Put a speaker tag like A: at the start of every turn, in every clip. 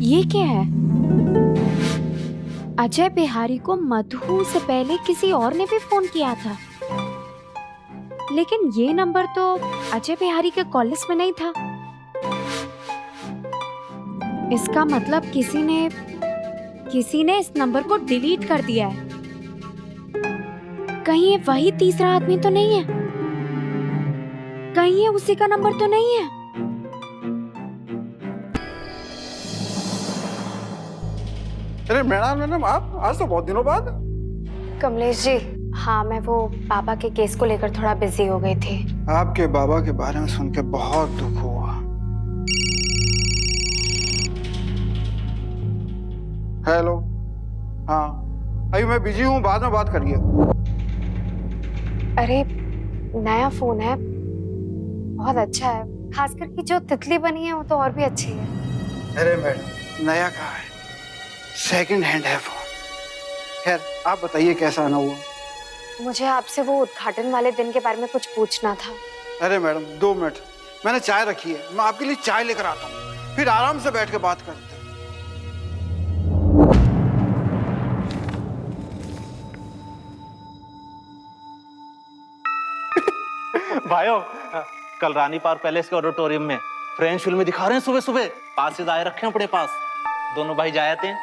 A: ये क्या है? अजय बिहारी को मधु से पहले किसी और ने भी फोन किया था, लेकिन ये नंबर तो अजय बिहारी के कॉल लिस्ट में नहीं था। इसका मतलब किसी ने इस नंबर को डिलीट कर दिया है। कहीं ये वही तीसरा आदमी तो नहीं है? कहीं ये उसी का नंबर तो नहीं है?
B: अरे मैडम आप आज तो बहुत दिनों बाद।
A: कमलेश जी, हाँ मैं वो बाबा के केस को लेकर थोड़ा बिजी हो गई थी।
B: आपके बाबा के बारे में सुन के बहुत दुख हुआ। हेलो, हाँ अभी मैं बिजी हूँ, बाद में बात करिए।
A: अरे नया फोन है, बहुत अच्छा है, खास करके जो तितली बनी है वो तो और भी अच्छी है।
B: अरे मैडम नया कहाँ है, सेकंड हैंड है फोन। खैर आप बताइए कैसा आना हुआ।
A: मुझे आपसे वो उद्घाटन वाले दिन के बारे में कुछ पूछना था।
B: अरे मैडम 2 मिनट, मैंने चाय रखी है, मैं आपके लिए चाय लेकर आता हूँ, फिर आराम से बैठ के बात करते हैं।
C: भाइयों, कल रानी पार्क पैलेस के ऑडिटोरियम में फ्रेंच फिल्में दिखा रहे हैं सुबह सुबह। पास आए रखे हैं अपने पास। दोनों भाई जाते हैं,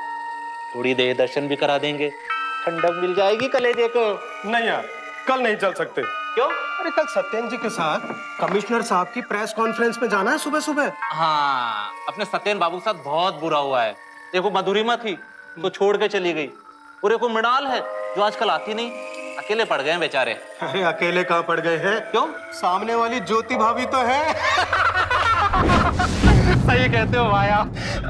C: थोड़ी देर दर्शन भी करा देंगे, ठंडक मिल जाएगी कलेजे को।
D: नहीं यार, कल नहीं चल सकते।
C: क्यों?
D: अरे कल सत्येंद्र जी के साथ कमिश्नर साहब की प्रेस कॉन्फ्रेंस में जाना है सुबह सुबह।
C: हाँ, अपने सत्येंद्र बाबू के साथ बहुत बुरा हुआ है। देखो मधुरिमा थी तो छोड़ के चली गई, और एक वो मृणाल है जो आजकल आती नहीं, अकेले पड़ गए हैं बेचारे।
D: अरे अकेले कहाँ पड़ गए हैं?
C: क्यों?
D: सामने वाली ज्योति भाभी तो है।
C: सही कहते हो भाया।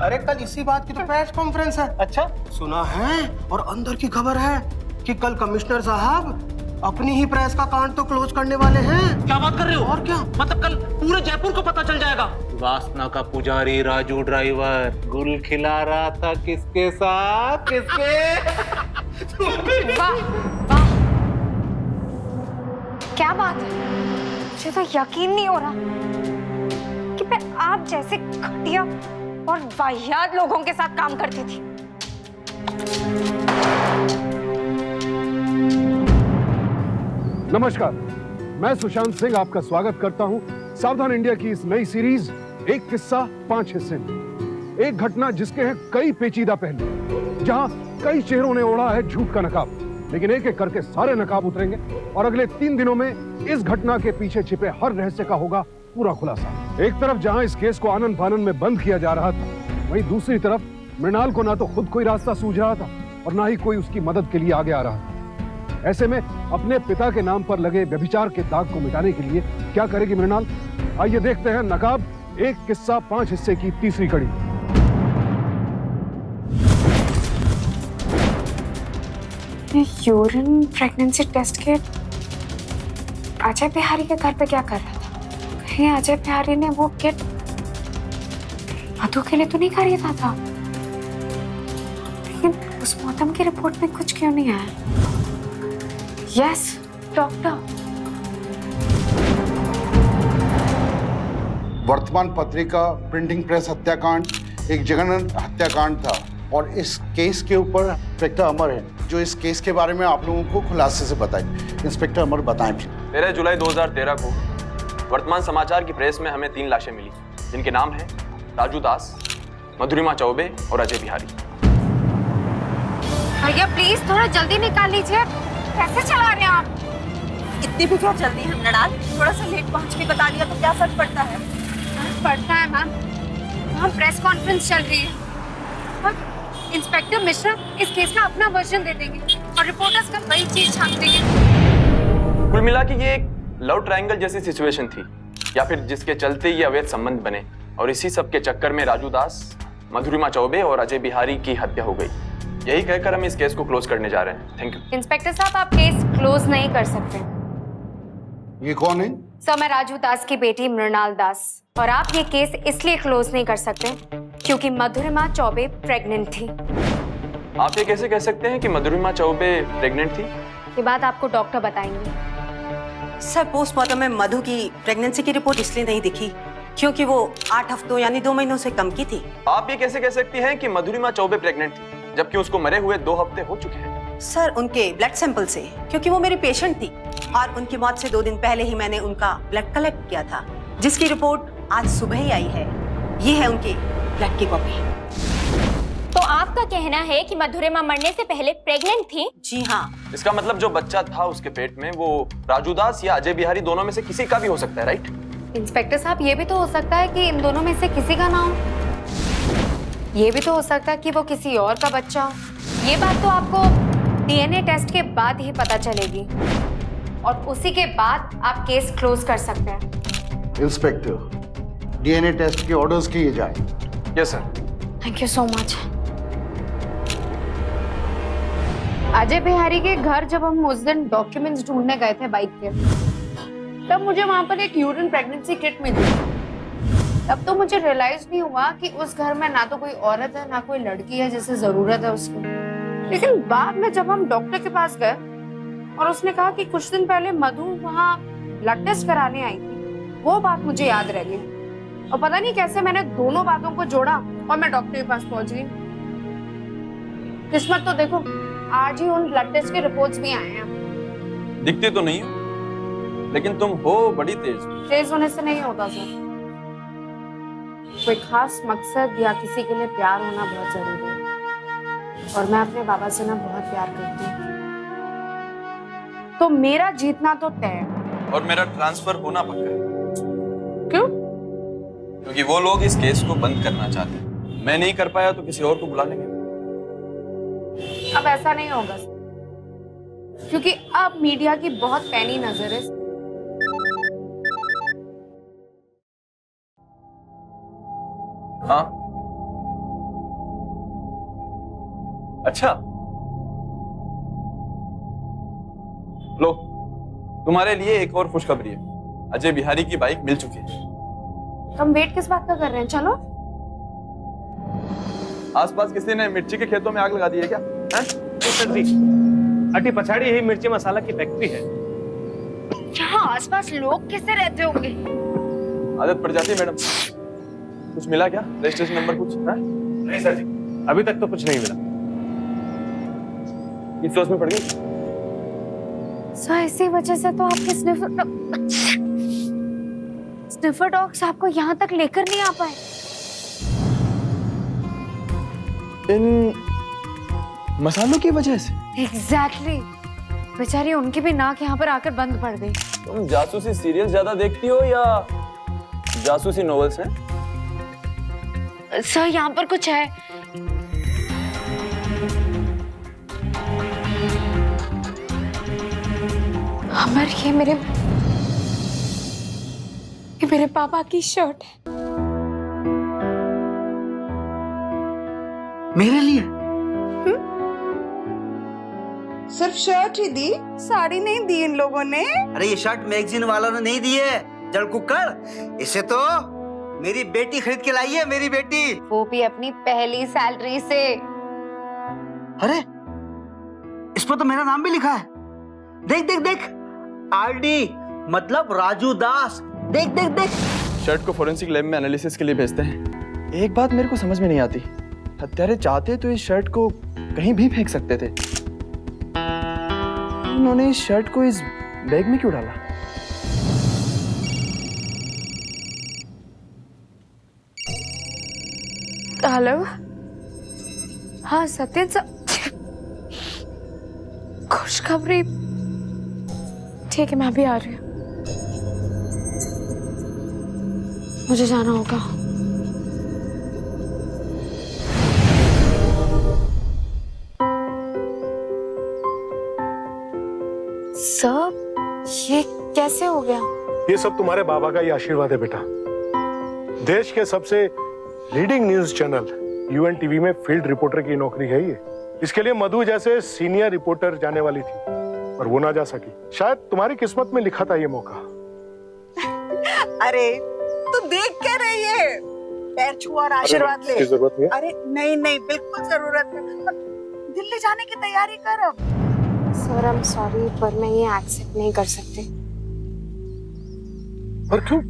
D: अरे कल इसी बात की तो प्रेस कॉन्फ्रेंस है।
C: अच्छा,
D: सुना है और अंदर की खबर है कि कल कमिश्नर साहब अपनी ही प्रेस का कांड तो क्लोज करने वाले हैं।
C: क्या बात कर रहे हो?
D: और क्या,
C: मतलब कल पूरे जयपुर को पता चल जाएगा। वासना का पुजारी राजू ड्राइवर गुल खिला रहा था किसके साथ? किसके?
A: वाह वाह, क्या बात है। मुझे तो यकीन नहीं हो रहा कि मैं आप जैसे घटिया और वाहियात लोगों के साथ काम करती थी।
E: नमस्कार, मैं सुशांत सिंह आपका स्वागत करता हूं सावधान इंडिया की इस नई सीरीज एक किस्सा 5 हिस्से में। एक घटना जिसके हैं कई पेचीदा पहलू, जहां कई चेहरों ने ओढ़ा है झूठ का नकाब, लेकिन एक एक करके सारे नकाब उतरेंगे और अगले 3 दिनों में इस घटना के पीछे छिपे हर रहस्य का होगा पूरा खुलासा। एक तरफ जहां इस केस को आनन फानन में बंद किया जा रहा था, वहीं दूसरी तरफ मृणाल को ना तो खुद कोई रास्ता सूझ रहा था और ना ही कोई उसकी मदद के लिए आगे आ रहा था। ऐसे में अपने पिता के नाम पर लगे व्यभिचार के दाग को मिटाने के लिए क्या करेगी मृणाल? आइए देखते हैं नकाब एक किस्सा 5 हिस्से की तीसरी कड़ी।
A: Urine pregnancy test kit Ajay Bihari के घर पे क्या कर रहा था? कहीं अजय बिहारी ने वो किट मधु के लिए तो नहीं खरीदा था? लेकिन पोस्टमार्टम की रिपोर्ट में कुछ क्यों नहीं आया? Yes doctor.
F: वर्तमान पत्रिका प्रिंटिंग प्रेस हत्याकांड एक जघन्य हत्याकांड था और इस केस के ऊपर इंस्पेक्टर अमर है जो इस केस के बारे में आप लोगों को खुलासे से बताएं। इंस्पेक्टर अमर बताएं।
G: 13 जुलाई 2013 को वर्तमान समाचार की प्रेस में हमें 3 लाशें मिली, जिनके नाम हैं राजू दास, मधुरिमा चौबे और अजय बिहारी।
A: भैया प्लीज थोड़ा जल्दी निकाल लीजिए, कैसे चला रहे हैं आप?
H: इतनी भी क्या जल्दी है मृणाल? थोड़ा सा लेट पहुंच के बता दिया तो क्या फर्क पड़ता है?
A: पड़ता है मैम, वहाँ प्रेस कॉन्फ्रेंस चल रही है और इंस्पेक्टर मिश्रा इस केस का अपना वर्जन दे देंगे और रिपोर्टर्स का वही चीज छाप देंगे।
G: कुल मिला के ये एक लव ट्रायंगल जैसी सिचुएशन थी, या फिर जिसके चलते ये अवैध संबंध बने और इसी सब के चक्कर में राजू दास, मधुरिमा चौबे और अजय बिहारी की हत्या हो गई। यही कहकर हम इस केस को क्लोज करने जा रहे हैं। Thank you.
A: इंस्पेक्टर साहब, आप केस क्लोज नहीं कर सकते।
F: ये कौन है?
A: सर, मैं राजू दास की बेटी मृणाल दास, और आप ये केस इसलिए क्लोज नहीं कर सकते क्योंकि मधुरिमा चौबे प्रेग्नेंट थी।
G: आप ये कैसे कह सकते हैं कि मधुरिमा चौबे प्रेग्नेंट थी?
A: ये बात आपको डॉक्टर बताएंगे।
H: सर, पोस्टमार्टम में मधु की प्रेगनेंसी की रिपोर्ट इसलिए नहीं दिखी क्योंकि वो 8 हफ्तों यानी 2 महीनों से कम की थी।
G: आप ये कैसे कह सकती हैं कि मधुरिमा चौबे प्रेग्नेंट थी जबकि उसको मरे हुए 2 हफ्ते हो चुके हैं?
H: सर, उनके ब्लड सैंपल से, क्योंकि वो मेरी पेशेंट थी और उनकी मौत से 2 दिन पहले ही मैंने उनका ब्लड कलेक्ट किया था, जिसकी रिपोर्ट आज सुबह ही आई है। ये है उनकी ब्लड की कॉपी।
I: तो आपका कहना है कि मधुरिमा मरने से पहले प्रेग्नेंट थी?
H: जी हाँ।
G: इसका मतलब जो बच्चा था उसके पेट में वो राजू दास या अजय बिहारी दोनों में से किसी का भी हो सकता है, राइट?
A: इंस्पेक्टर साहब, ये भी तो हो सकता है कि इन दोनों में से किसी का ना हो। ये भी तो हो सकता है कि वो किसी और का बच्चा हो। ये बात तो आपको डीएनए टेस्ट के बाद ही पता चलेगी और उसी के बाद आप केस क्लोज कर सकते हैं।
F: इंस्पेक्टर, डीएनए टेस्ट के ऑर्डर्स किए जाए।
G: Yes sir.
A: Thank you so much. Ajay Bihari के घर जब हम उस दिन डॉक्यूमेंट्स ढूंढने गए थे बाइक के, तब मुझे वहां पर एक यूरिन प्रेगनेंसी किट मिली। तब तो मुझे रियलाइज नहीं हुआ कि उस घर में ना तो कोई औरत है ना कोई लड़की है जिसे जरूरत है उसकी। लेकिन बाद में जब हम डॉक्टर के पास गए और उसने कहा कि कुछ दिन पहले मधु वहाँ ब्लड टेस्ट कराने आई थी, वो बात मुझे याद रह गई और पता नहीं कैसे मैंने दोनों बातों को जोड़ा और मैं डॉक्टर के पास पहुंच गई। किस्मत तो देखो, आज ही उन ब्लड टेस्ट के रिपोर्ट्स भी आए हैं।
G: दिखती तो नहीं हो, लेकिन तुम हो बड़ी तेज।
A: तेज होने से नहीं होता सर, कोई खास मकसद या किसी के लिए प्यार होना बहुत जरूरी है और मैं अपने बाबा से ना बहुत प्यार करती हूँ, तो मेरा जीतना तो तय है।
G: और मेरा ट्रांसफर होना पक्का है।
A: क्यों?
G: क्योंकि वो लोग इस केस को बंद करना चाहते हैं। मैं नहीं कर पाया तो किसी और को बुला लेंगे।
A: अब ऐसा नहीं होगा क्योंकि अब मीडिया की बहुत पैनी नजर है।
G: हाँ, अच्छा, लो, तुम्हारे लिए एक और खुशखबरी है। अजय बिहारी की बाइक मिल चुकी है।
A: हम वेट किस बात का कर रहे हैं? चलो।
G: आसपास किसी ने मिर्ची के खेतों में आग लगा दी है क्या?
D: अटी पछाड़ी ही मिर्ची मसाला की फैक्ट्री है।
A: यहाँ आसपास लोग कैसे रहते होंगे?
G: आदत पड़ जाती है मैडम। कुछ मिला क्या? रजिस्ट्रेशन नंबर कुछ?
D: नहीं सर जी, अभी तक तो कुछ नहीं मिला।
G: किस सोच में पड़ गई?
A: सर, इसी वजह से तो आपके स्निफर डॉग्स आपको यहाँ तक लेकर नहीं आ पाए।
G: इन मसालों की वजह से?
A: एग्जैक्टली। बेचारी उनकी भी नाक यहाँ पर आकर बंद पड़ गई।
G: तुम जासूसी सीरियल ज्यादा देखती हो या जासूसी नॉवेल्स हैं?
A: सर, यहाँ पर कुछ है। अमर, ये मेरे पापा की शर्ट है।
B: मेरे लिए?
J: सिर्फ शर्ट ही दी, साड़ी नहीं दी इन लोगों ने।
K: अरे ये शर्ट मैगजीन वालों ने नहीं दी है, जल कुकर। इसे तो मेरी बेटी खरीद के लाई है, मेरी बेटी।
A: वो भी अपनी पहली सैलरी से।
K: अरे इस पर तो मेरा नाम भी लिखा है। देख देख देख, आरडी मतलब राजू दास। देख देख देख।
G: शर्ट को फोरेंसिक लैब में एनालिसिस के लिए भेजते हैं। एक बात मेरे को समझ में नहीं आती, हत्यारे चाहते तो इस शर्ट को कहीं भी फेंक सकते थे, उन्होंने इस शर्ट को इस बैग में क्यों डाला?
A: हेलो, हाँ सत्यन सर, खुशखबरी। ठीक है, मैं अभी आ रही हूँ, मुझे जाना होगा। सर, ये कैसे हो गया?
E: ये सब तुम्हारे बाबा का ही आशीर्वाद है बेटा। देश के सबसे leading news channel UN TV में फील्ड रिपोर्टर की नौकरी है ये। इसके लिए मधु जैसे सीनियर रिपोर्टर जाने वाली थी, पर वो ना जा सकी। शायद तुम्हारी किस्मत में लिखा था ये मौका।
J: अरे तू देख क्या रही है? पैर छुआ और आशीर्वाद ले।
E: जरूरत नहीं।
J: अरे नहीं नहीं, बिल्कुल जरूरत है। दिल्ली जाने की तैयारी कर अब।
A: सर, आई एम सॉरी, पर मैं ये एक्सेप्ट नहीं कर सकती।
E: पर क्यों?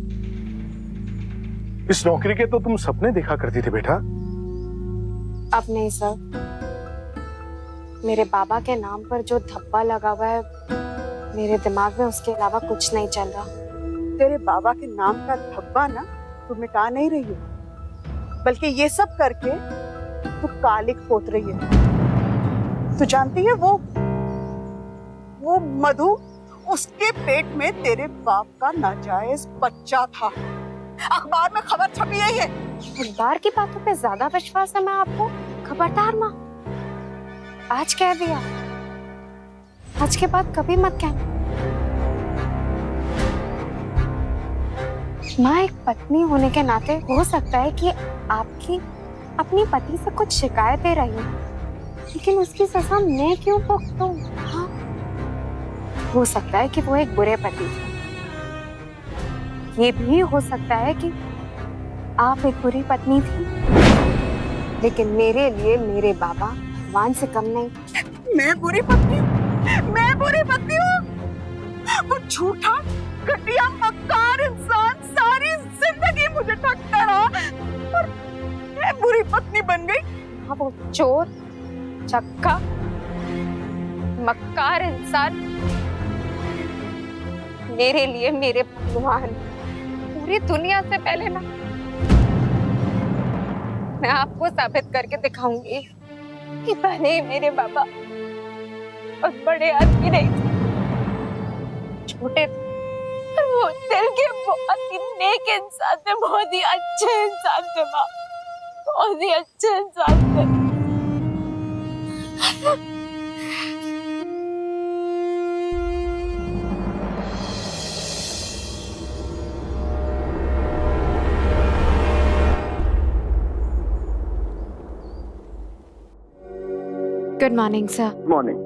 E: इस नौकरी के तो तुम सपने देखा करती थी बेटा।
A: अब नहीं सर, मेरे बाबा के नाम पर जो धब्बा लगा हुआ है मेरे दिमाग में, उसके अलावा कुछ नहीं चल रहा।
J: तेरे बाबा के नाम का धब्बा ना तू मिटा नहीं रही है, बल्कि ये सब करके तू कालिक पोत रही है। तू जानती है वो मधु, उसके पेट में तेरे बाप का नाजायज बच्चा था। अखबार में खबर छपी है ये।
A: अखबार की बातों पे ज्यादा विश्वास है मैं आपको? खबरदार माँ, आज कह दिया, आज के बाद कभी मत कहना। माँ, एक पत्नी होने के नाते हो सकता है कि आपकी अपनी पति से कुछ शिकायतें रही, लेकिन उसकी सजा मैं क्यों भुगतूं? हाँ, हो सकता है कि वो एक बुरे पति थे। ये भी हो सकता है कि आप एक बुरी पत्नी थी, लेकिन मेरे लिए मेरे बाबा मान से कम नहीं।
J: मैं बुरी पत्नी हूँ? वो झूठा, घटिया, मक्कार इंसान सारी जिंदगी मुझे ठगता रहा और मैं बुरी पत्नी बन गई।
A: हाँ, वो चोर, चक्का, मक्कार इंसान मेरे लिए मेरे भगवान, पूरी दुनिया से पहले ना मैं आपको साबित करके दिखाऊंगी कि भले ही मेरे बाबा और बड़े आदमी नहीं थे, छोटे थे, पर वो दिल के बहुत ही नेक इंसान थे, बहुत ही अच्छे इंसान थे माँ, बहुत ही अच्छे इंसान थे। Good morning sir.
F: मॉर्निंग।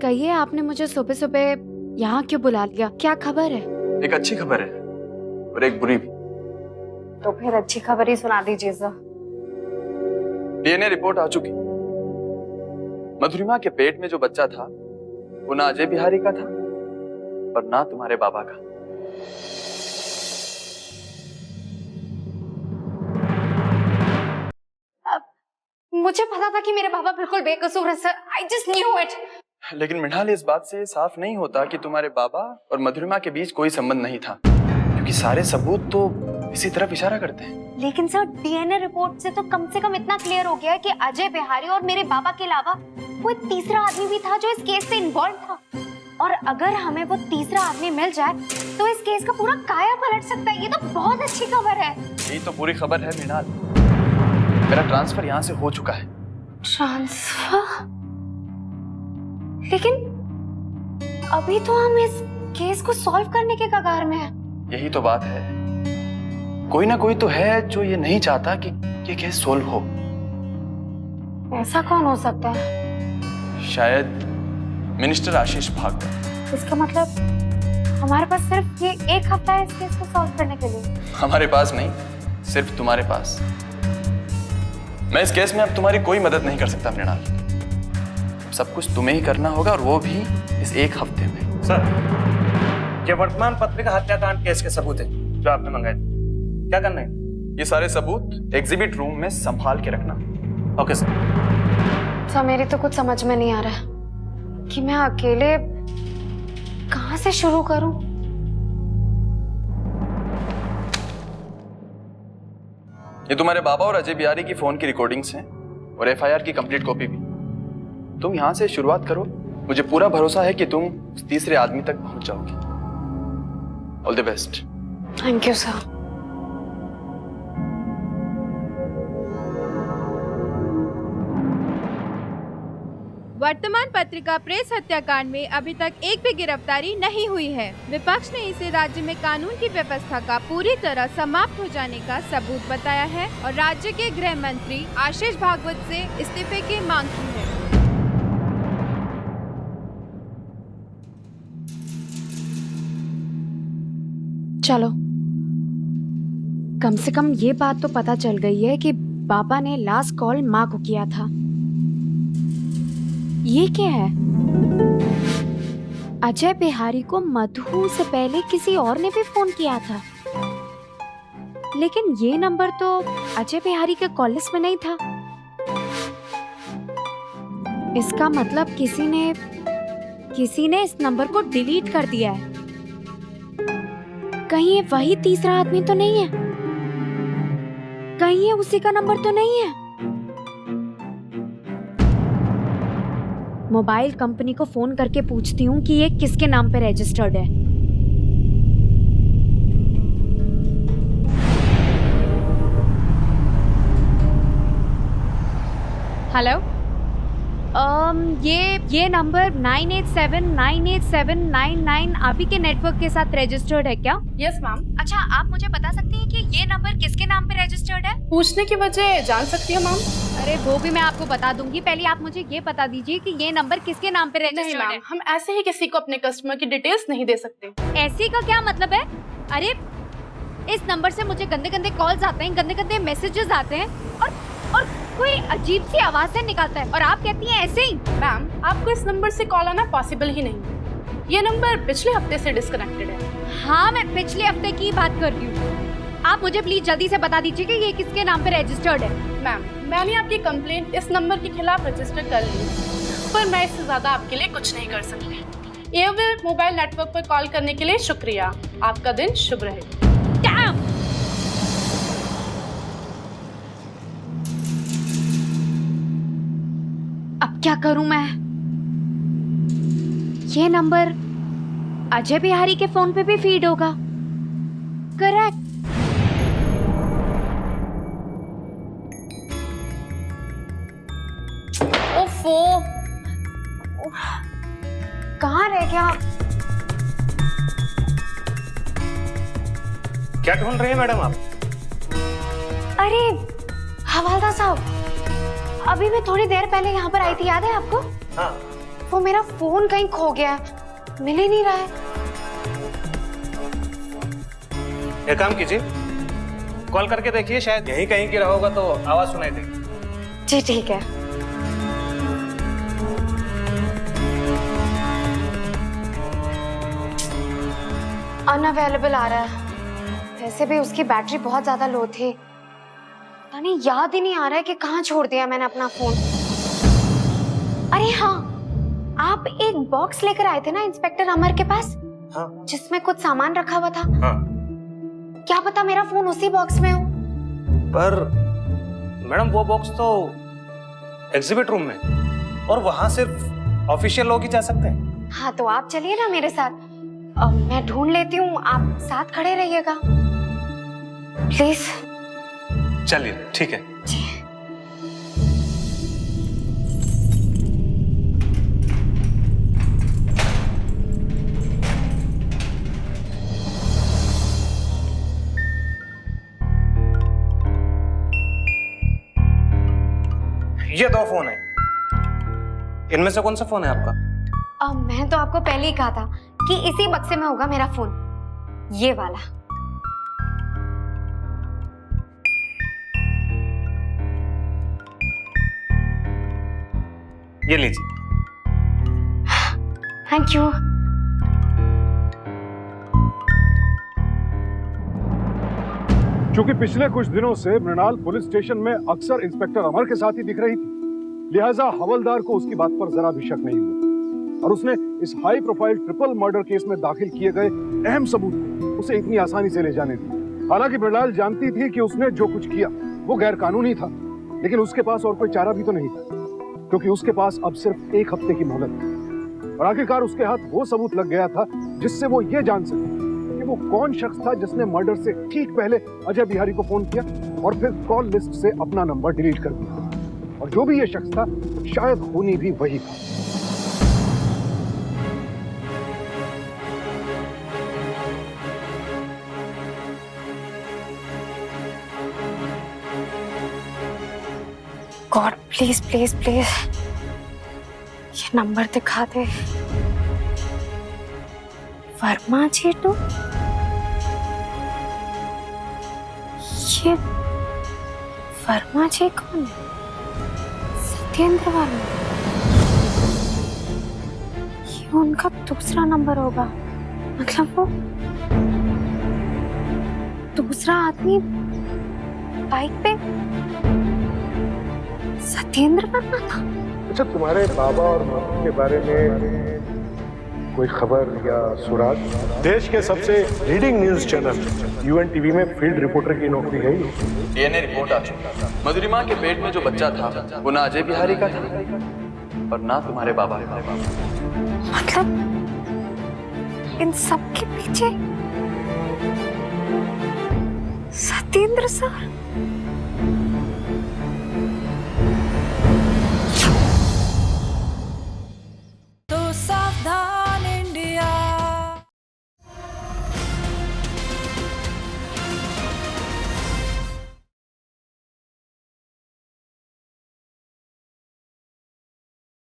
A: कहिए, आपने मुझे सुबह सुबह यहाँ क्यों बुला लिया? क्या खबर है?
G: एक अच्छी खबर है और एक बुरी भी।
A: तो फिर अच्छी खबर ही सुना दीजिए सर।
G: डीएनए रिपोर्ट आ चुकी। मधुरिमा के पेट में जो बच्चा था वो ना अजय बिहारी का था और ना तुम्हारे बाबा का।
A: मुझे पता था कि मेरे बाबा बिल्कुल बेकसूर है sir. I just knew it.
G: लेकिन मृणाल, इस बात से साफ नहीं होता कि तुम्हारे बाबा और मधुरिमा के बीच कोई संबंध नहीं था, क्योंकि सारे सबूत तो इसी तरफ इशारा करते हैं।
A: लेकिन सर, डीएनए रिपोर्ट से कम इतना क्लियर हो गया है कि अजय बिहारी और मेरे बाबा के अलावा कोई तीसरा आदमी भी था जो इस केस से इन्वॉल्व था। और अगर हमें वो तीसरा आदमी मिल जाए तो इस केस का पूरा काया पलट सकता है। ये तो बहुत अच्छी खबर है।
G: यही तो पूरी खबर है मृणाल। मेरा ट्रांसफर यहाँ से हो चुका है।
A: ट्रांसफर? लेकिन अभी तो हम इस केस को सॉल्व करने के कगार में हैं।
G: यही तो बात है, कोई ना कोई तो है जो ये नहीं चाहता कि ये केस सोल्व हो।
A: ऐसा कौन हो सकता है?
G: शायद मिनिस्टर आशीष भागवत।
A: इसका मतलब हमारे पास सिर्फ ये एक हफ्ता है इस केस को सॉल्व करने के लिए।
G: हमारे पास नहीं, सिर्फ तुम्हारे पास। मैं इस केस में अब तुम्हारी कोई मदद नहीं कर सकता मृणाल। सब कुछ तुम्हें ही करना होगा और वो भी इस एक हफ्ते में।
K: सर, ये वर्तमान पत्रिका हत्याकांड केस के सबूत हैं जो आपने मंगाए थे। क्या करना है?
G: ये सारे सबूत एग्जिबिट रूम में संभाल के रखना।
K: Okay sir.
A: सर, मेरी तो कुछ समझ में नहीं आ रहा कि मैं अकेले कहां से शुरू करूं।
G: ये तुम्हारे बाबा और अजय बिहारी की फोन की रिकॉर्डिंग्स हैं और एफआईआर की कंप्लीट कॉपी भी। तुम यहां से शुरुआत करो, मुझे पूरा भरोसा है कि तुम उस तीसरे आदमी तक पहुंच जाओगी। All the best.
A: Thank you sir.
L: वर्तमान पत्रिका प्रेस हत्याकांड में अभी तक एक भी गिरफ्तारी नहीं हुई है। विपक्ष ने इसे राज्य में कानून की व्यवस्था का पूरी तरह समाप्त हो जाने का सबूत बताया है और राज्य के गृह मंत्री आशीष भागवत से इस्तीफे की मांग की है।
A: चलो, कम से कम ये बात तो पता चल गई है कि बाबा ने लास्ट कॉल माँ को किया था। ये क्या है? अजय बिहारी को मधु से पहले किसी और ने भी फोन किया था, लेकिन ये नंबर तो अजय बिहारी के कॉल लिस्ट में नहीं था। इसका मतलब किसी ने इस नंबर को डिलीट कर दिया है। कहीं ये वही तीसरा आदमी तो नहीं है? कहीं ये उसी का नंबर तो नहीं है? मोबाइल कंपनी को फोन करके पूछती हूँ कि ये किसके नाम पे रजिस्टर्ड है। हेलो, ये नंबर 9879879999 आप ही के नेटवर्क के साथ रजिस्टर्ड है क्या?
M: Yes ma'am.
A: अच्छा, आप मुझे बता सकती हैं कि ये नंबर किसके नाम पे रजिस्टर्ड है?
M: पूछने की वजह जान सकती हूँ मैम?
A: अरे वो भी मैं आपको बता दूंगी, पहले आप मुझे ये बता दीजिए कि ये नंबर किसके नाम पे रजिस्टर्ड है।
M: हम ऐसे ही किसी को अपने कस्टमर की डिटेल्स नहीं दे सकते।
A: ऐसी का क्या मतलब है? अरे इस नंबर से मुझे गंदे गंदे कॉल्स आते हैं, गंदे गंदे मैसेजेस आते हैं और कोई अजीब सी आवाजें निकालता है और आप कहती हैं ऐसे ही।
M: मैम, आपको इस नंबर से कॉल आना पॉसिबल ही नहीं। ये नंबर पिछले हफ्ते से डिस्कनेक्टेड है।
A: हाँ, मैं पिछले हफ्ते की बात कर रही हूँ। आप मुझे प्लीज जल्दी से बता दीजिए कि ये किसके नाम पे रजिस्टर्ड है।
M: मैम, मैंने आपकी कंप्लेंट इस नंबर के खिलाफ रजिस्टर कर ली है, पर मैं इससे ज्यादा आपके लिए कुछ नहीं कर सकती। एयरवेल मोबाइल नेटवर्क पर कॉल करने के लिए शुक्रिया। आपका दिन शुभ रहे।
A: अब क्या करूं मैं? ये नंबर अजय बिहारी के फोन पे भी फीड होगा। करेक्ट।
M: ओफो,
A: कहाँ रह गया?
C: क्या ढूंढ रहे हैं मैडम आप?
A: अरे हवालदार साहब, अभी मैं थोड़ी देर पहले यहाँ पर आई थी, याद है आपको?
C: हाँ।
A: वो मेरा फोन कहीं खो गया है, मिल ही नहीं रहा है।
C: एक काम कीजिए, कॉल करके देखिए, शायद यहीं कहीं गिरा होगा तो आवाज सुनाई देगी।
A: जी ठीक है। अनअवेलेबल आ रहा है। वैसे भी उसकी बैटरी बहुत ज्यादा लो थी। पता नहीं, याद ही नहीं आ रहा है कि कहाँ छोड़ दिया मैंने अपना फोन। अरे हाँ, आप एक बॉक्स लेकर आए थे ना इंस्पेक्टर अमर के पास?
C: हाँ।
A: जिसमें कुछ सामान रखा हुआ था।
C: हाँ।
A: क्या पता मेरा फोन उसी बॉक्स में हो।
C: पर मैडम, वो बॉक्स तो एग्जिबिट रूम में, और वहां सिर्फ ऑफिशियल लोग ही जा सकते हैं।
A: हाँ, तो आप चलिए ना मेरे साथ। मैं ढूंढ लेती हूँ, आप साथ खड़े रहिएगा प्लीज।
C: चलिए, ठीक है। ये दो फोन है, इनमें से कौन सा फोन है आपका?
A: मैं तो आपको पहले ही कहा था कि इसी बक्से में होगा मेरा फोन, ये वाला।
C: ये लीजिए।
A: Thank you.
E: क्योंकि पिछले कुछ दिनों से मृणाल पुलिस स्टेशन में अक्सर इंस्पेक्टर अमर के साथ ही दिख रही थी, लिहाजा हवलदार को उसकी बात पर जरा भी शक नहीं हुआ और उसने इस high profile triple murder case में दाखिल किए गए अहम सबूत उसे इतनी आसानी से ले जाने दी। हालांकि मृणाल जानती थी कि उसने जो कुछ किया वो गैर कानूनी था, लेकिन उसके पास और कोई चारा भी तो नहीं था, क्योंकि उसके पास अब सिर्फ 1 हफ्ते की मोहलत थी और आखिरकार उसके हाथ वो सबूत लग गया था जिससे वो ये जान सके कि वो कौन शख्स था जिसने मर्डर से ठीक पहले अजय बिहारी को फोन किया और फिर कॉल लिस्ट से अपना नंबर डिलीट कर दिया। और जो भी ये शख्स था, शायद खूनी भी वही था।
A: गॉड, प्लीज प्लीज प्लीज ये नंबर दिखा दे। वर्मा जी टू, ये वर्मा जी कौन है? सत्येंद्र वर्मा। ये उनका दूसरा नंबर होगा, मतलब वो दूसरा आदमी बाइक पे सत्येंद्र वर्मा था।
E: अच्छा, तुम्हारे बाबा और मम्मी के बारे में कोई खबर या सुराग? देश के सबसे leading news channel UN TV में फील्ड रिपोर्टर की नौकरी है।
G: डीएनए रिपोर्ट आ चुका। मधुरिमा के पेट में जो बच्चा था वो ना अजय बिहारी का था और ना तुम्हारे बाबा का।
A: मतलब इन सब के पीछे सत्येंद्र सर।
N: तो सावधान।